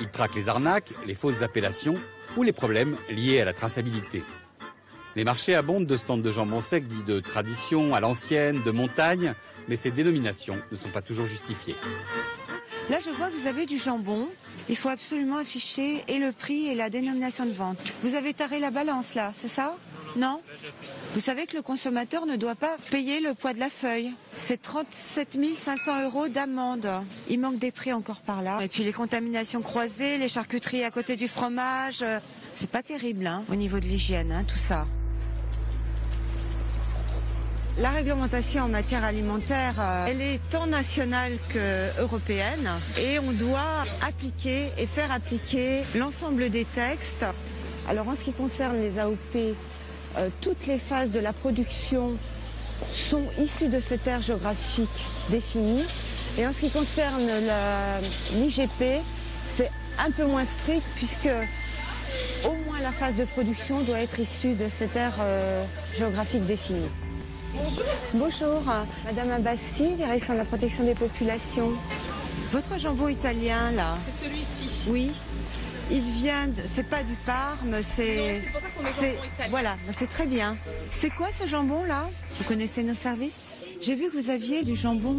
Il traque les arnaques, les fausses appellations ou les problèmes liés à la traçabilité. Les marchés abondent de stands de jambon sec dits de tradition, à l'ancienne, de montagne, mais ces dénominations ne sont pas toujours justifiées. Là, je vois que vous avez du jambon. Il faut absolument afficher et le prix et la dénomination de vente. Vous avez taré la balance là, c'est ça? Non? Vous savez que le consommateur ne doit pas payer le poids de la feuille. C'est 37 500 € d'amende. Il manque des prix encore par là. Et puis les contaminations croisées, les charcuteries à côté du fromage. C'est pas terrible hein, au niveau de l'hygiène, hein, tout ça. La réglementation en matière alimentaire, elle est tant nationale qu'européenne et on doit appliquer et faire appliquer l'ensemble des textes. Alors en ce qui concerne les AOP, toutes les phases de la production sont issues de cette aire géographique définie. Et en ce qui concerne l'IGP, c'est un peu moins strict puisque au moins la phase de production doit être issue de cette aire géographique définie. Bonjour. Bonjour, Madame Abbassi, direction de la protection des populations. Votre jambon italien, là? C'est celui-ci. Oui. Il vient de... C'est pas du Parme, c'est... C'est pour ça qu'on a jambon italien. Voilà, c'est très bien. C'est quoi ce jambon-là? Vous connaissez nos services? J'ai vu que vous aviez du jambon,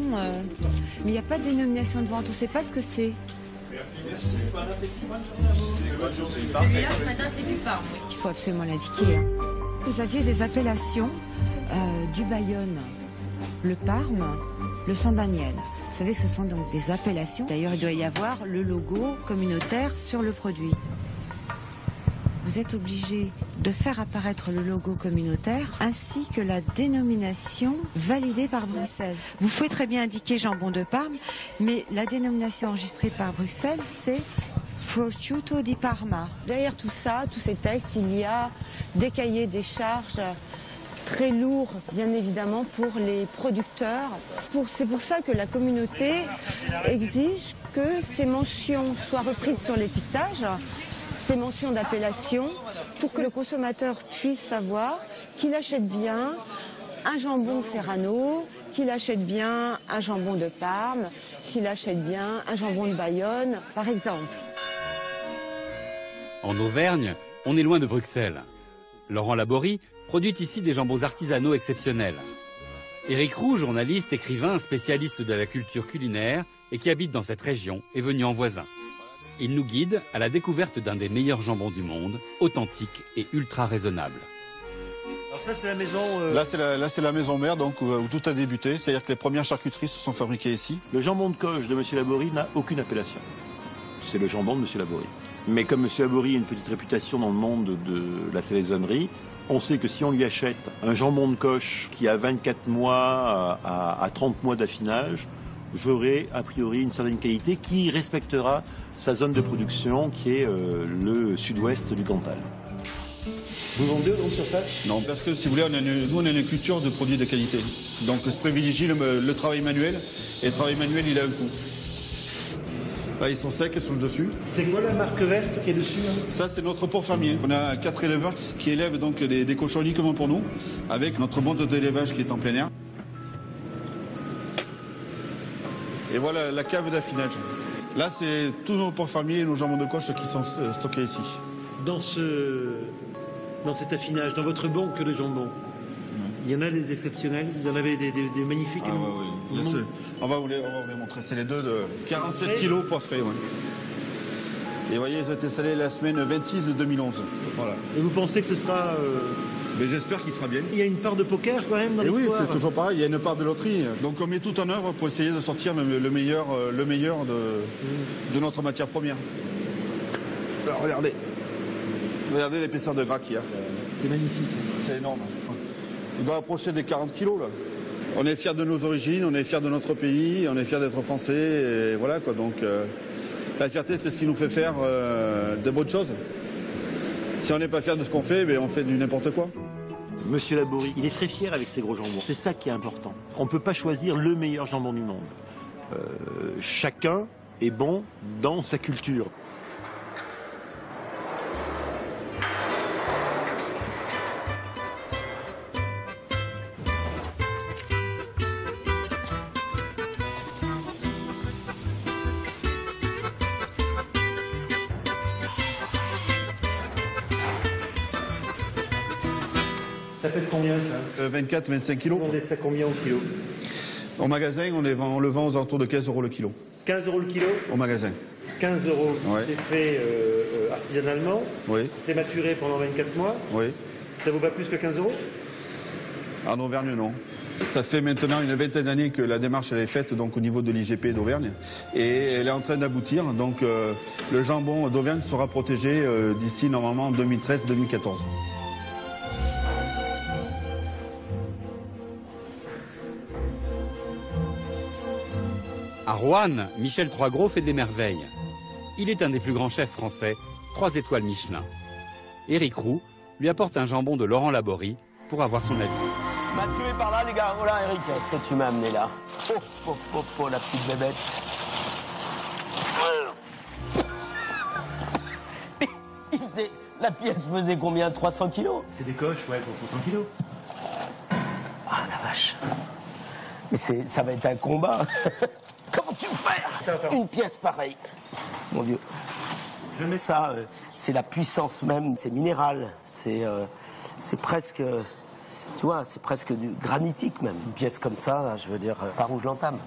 mais il n'y a pas de dénomination de vente, on ne sait pas ce que c'est. Merci. Bon appétit, bonne journée à vous. Celui-là, ce matin, c'est du Parme. Il faut absolument l'indiquer. Hein. Vous aviez des appellations du Bayonne, le Parme, le San-Daniel. Vous savez que ce sont donc des appellations. D'ailleurs, il doit y avoir le logo communautaire sur le produit. Vous êtes obligé de faire apparaître le logo communautaire ainsi que la dénomination validée par Bruxelles. Vous pouvez très bien indiquer jambon de Parme, mais la dénomination enregistrée par Bruxelles, c'est Prosciutto di Parma. Derrière tout ça, tous ces textes, il y a des cahiers des charges très lourds, bien évidemment, pour les producteurs. C'est pour ça que la communauté exige que ces mentions soient reprises sur l'étiquetage. ces mentions d'appellation pour que le consommateur puisse savoir qu'il achète bien un jambon Serrano, qu'il achète bien un jambon de Parme, qu'il achète bien un jambon de Bayonne, par exemple. En Auvergne, on est loin de Bruxelles. Laurent Laborie produit ici des jambons artisanaux exceptionnels. Éric Roux, journaliste, écrivain, spécialiste de la culture culinaire et qui habite dans cette région, est venu en voisin. Il nous guide à la découverte d'un des meilleurs jambons du monde, authentique et ultra raisonnable. Alors ça, c'est la maison... Là, c'est la maison mère, donc où tout a débuté. C'est-à-dire que les premières charcuteries se sont fabriquées ici. Le jambon de coche de M. Laborie n'a aucune appellation. C'est le jambon de M. Laborie. Mais comme M. Laborie a une petite réputation dans le monde de la salaisonnerie, on sait que si on lui achète un jambon de coche qui a 24 mois à 30 mois d'affinage, j'aurai a priori une certaine qualité qui respectera sa zone de production qui est le sud-ouest du Cantal. Vous vendez aux grandes surfaces? Non, parce que si vous voulez, nous on a une culture de produits de qualité. Donc se privilégie le travail manuel, et le travail manuel il a un coût. Là ils sont secs, ils sont le dessus. C'est quoi la marque verte qui est dessus hein? Ça c'est notre porc fermier. On a 4 éleveurs qui élèvent donc des cochons uniquement pour nous, avec notre monde d'élevage qui est en plein air. Et voilà la cave d'affinage. Là c'est tous nos porcs fermiers et nos jambons de coche qui sont stockés ici. Dans cet affinage, dans votre banque de jambon, il y en a des exceptionnels, vous en avez des magnifiques. Ah, oui. On va vous les montrer. C'est les deux de 47 kilos poids frais. Ouais. Et vous voyez, ils ont été salés la semaine 26 de 2011. Voilà. Et vous pensez que ce sera... Mais j'espère qu'il sera bien. Il y a une part de poker quand même dans l'histoire. Oui, c'est toujours pareil, il y a une part de loterie. Donc on met tout en œuvre pour essayer de sortir le meilleur de notre matière première. Alors, regardez l'épaisseur de gras qu'il y a. C'est magnifique. C'est énorme. Il doit approcher des 40 kilos là. On est fiers de nos origines, on est fiers de notre pays, on est fiers d'être français, et voilà quoi. Donc la fierté c'est ce qui nous fait faire de bonnes choses. Si on n'est pas fier de ce qu'on fait, on fait du n'importe quoi. Monsieur Laborie, il est très fier avec ses gros jambons. C'est ça qui est important. On ne peut pas choisir le meilleur jambon du monde. Chacun est bon dans sa culture. Ça pèse combien ça 24-25 kilos. Vous vendez ça combien au kilo? Au magasin, on le vend aux alentours de 15 € le kilo. 15 € le kilo? Au magasin. 15 €, ouais. C'est fait artisanalement? Oui. C'est maturé pendant 24 mois? Oui. Ça vous va plus que 15 €? En Auvergne, non. Ça fait maintenant une vingtaine d'années que la démarche elle est faite donc, au niveau de l'IGP d'Auvergne. Et elle est en train d'aboutir. Donc le jambon d'Auvergne sera protégé d'ici normalement en 2013-2014. À Roanne, Michel Troisgros fait des merveilles. Il est un des plus grands chefs français, 3 étoiles Michelin. Éric Roux lui apporte un jambon de Laurent Laborie pour avoir son avis. Mathieu est par là, les gars. Voilà, Eric, qu'est-ce que tu m'as amené là? Oh, la petite bébête. La pièce faisait combien? 300 kilos? C'est des coches, ouais, pour 300 kilos. Ah, la vache. Mais ça va être un combat. Comment tu fais une pièce pareille? Mon Dieu. Ça, c'est la puissance même. C'est minéral. C'est presque... Tu vois, c'est presque du granitique même. Une pièce comme ça, là, je veux dire, par où je l'entame.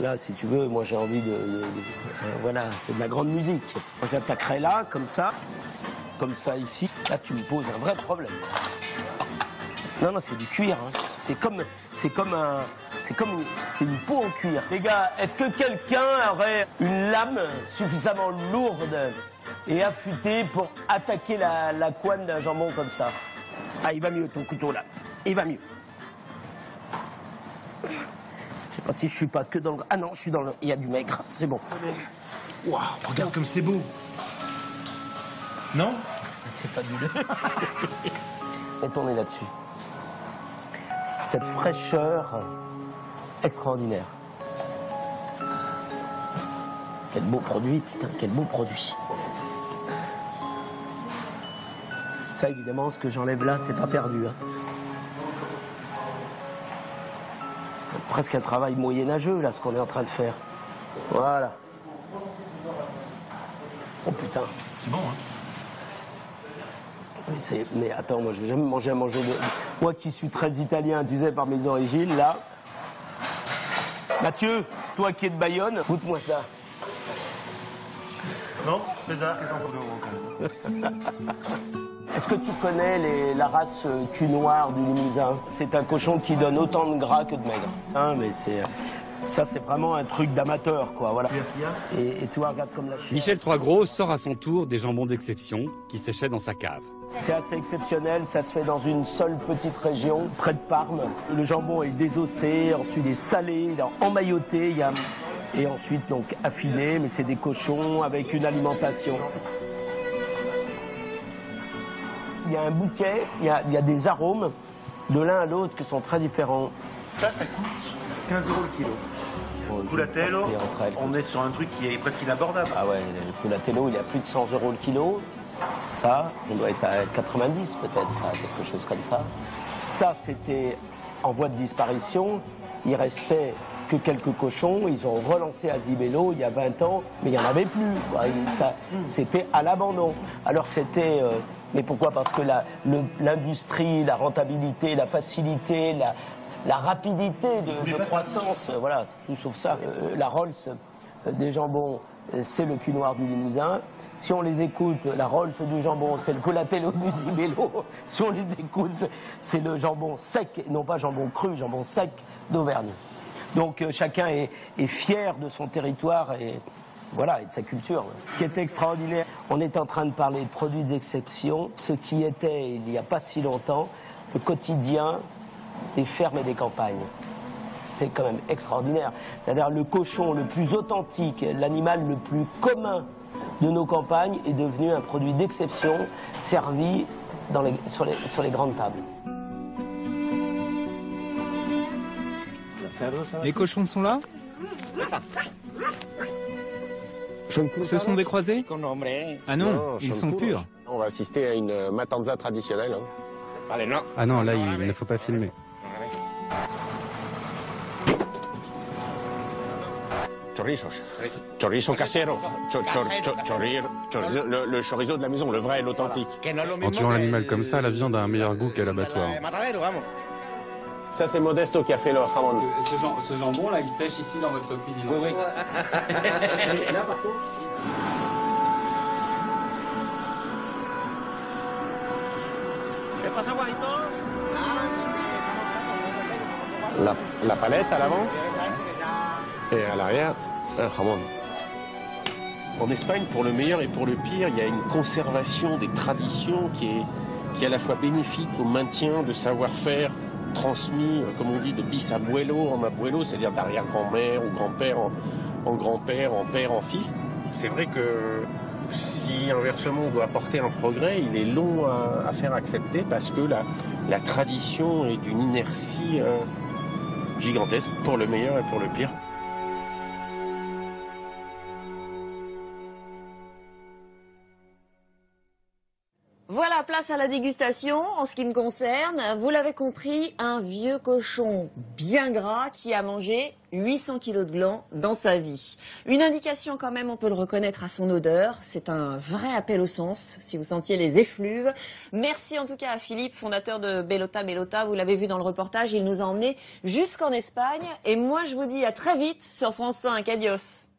Là, si tu veux, moi j'ai envie voilà, c'est de la grande musique. Moi j'attaquerai là, comme ça ici. Là, tu me poses un vrai problème. Non, c'est du cuir. Hein. C'est une peau en cuir. Les gars, est-ce que quelqu'un aurait une lame suffisamment lourde et affûtée pour attaquer la couenne d'un jambon comme ça? Ah, il va mieux ton couteau là. Il va mieux. Je sais pas si je suis pas que dans le... Ah non, je suis dans le... Il y a du maigre, c'est bon. Waouh, regarde comme c'est beau. Non? C'est fabuleux. Et tournez là-dessus. Cette fraîcheur extraordinaire. Quel beau produit, putain, quel beau produit. Ça, évidemment, ce que j'enlève là, c'est pas perdu. Hein. C'est presque un travail moyenâgeux, là, ce qu'on est en train de faire. Voilà. Oh putain. C'est bon, hein? Mais attends, moi j'ai jamais mangé à manger de... Moi qui suis très italien, tu sais, par mes origines, là... Mathieu, toi qui es de Bayonne, goûte-moi ça. Non, César, c'est un peu de Est-ce que tu connais la race cul noir du Limousin? C'est un cochon qui donne autant de gras que de maigre. Hein, mais c'est... Ça, c'est vraiment un truc d'amateur, quoi, voilà. Et tu vois, regarde comme la chair. Michel Troisgros sort à son tour des jambons d'exception qui séchaient dans sa cave. C'est assez exceptionnel, ça se fait dans une seule petite région, près de Parme. Le jambon est désossé, ensuite il est salé, il est emmailloté, et ensuite donc affiné, mais c'est des cochons avec une alimentation. Il y a un bouquet, il y a des arômes de l'un à l'autre qui sont très différents. Ça coûte 15 € le kilo. Culatello, on est sur un truc qui est presque inabordable. Ah ouais, le culatello, il est à plus de 100 € le kilo. Ça, on doit être à 90 peut-être, ça, quelque chose comme ça. Ça, c'était en voie de disparition. Il restait que quelques cochons. Ils ont relancé Azibello il y a 20 ans, mais il n'y en avait plus. C'était à l'abandon. Alors que c'était... mais pourquoi? Parce que l'industrie, la rentabilité, la facilité, la rapidité de croissance, voilà, tout sauf ça. La Rolls des jambons, c'est le cul noir du Limousin. Si on les écoute, la Rolls du jambon, c'est le Culatello du Zibello. Si on les écoute, c'est le jambon sec, non pas jambon cru, jambon sec d'Auvergne. Donc chacun est fier de son territoire et voilà, et de sa culture. Ce qui est extraordinaire, on est en train de parler de produits d'exception, ce qui était, il n'y a pas si longtemps, le quotidien des fermes et des campagnes. C'est quand même extraordinaire. C'est-à-dire le cochon le plus authentique, l'animal le plus commun de nos campagnes est devenu un produit d'exception servi sur les grandes tables. Les cochons sont là? Ce sont des croisés? Ah non, ils sont purs. On va assister à une matanza traditionnelle. Ah non, là, il ne faut pas filmer. Chorizo casero, le chorizo de la maison, le vrai, l'authentique. En tuant l'animal comme ça, la viande a un meilleur goût qu'à l'abattoir. Ça, c'est Modesto qui a fait le jamon. Ce jambon, là, il sèche ici dans votre cuisine. Oui, oui. Là, par contre... La palette à l'avant et à l'arrière, un jamon. En Espagne, pour le meilleur et pour le pire, il y a une conservation des traditions qui est à la fois bénéfique au maintien de savoir-faire transmis, comme on dit, de bisabuelo en abuelo, c'est-à-dire d'arrière-grand-mère ou grand-père en grand-père, en père, en fils. C'est vrai que si inversement on doit apporter un progrès, il est long à faire accepter parce que la tradition est d'une inertie gigantesque pour le meilleur et pour le pire. Voilà, place à la dégustation. En ce qui me concerne, vous l'avez compris, un vieux cochon bien gras qui a mangé 800 kilos de glands dans sa vie. Une indication quand même, on peut le reconnaître à son odeur. C'est un vrai appel au sens, si vous sentiez les effluves. Merci en tout cas à Philippe, fondateur de Bellota Bellota. Vous l'avez vu dans le reportage, il nous a emmenés jusqu'en Espagne. Et moi, je vous dis à très vite sur France 5. Adios.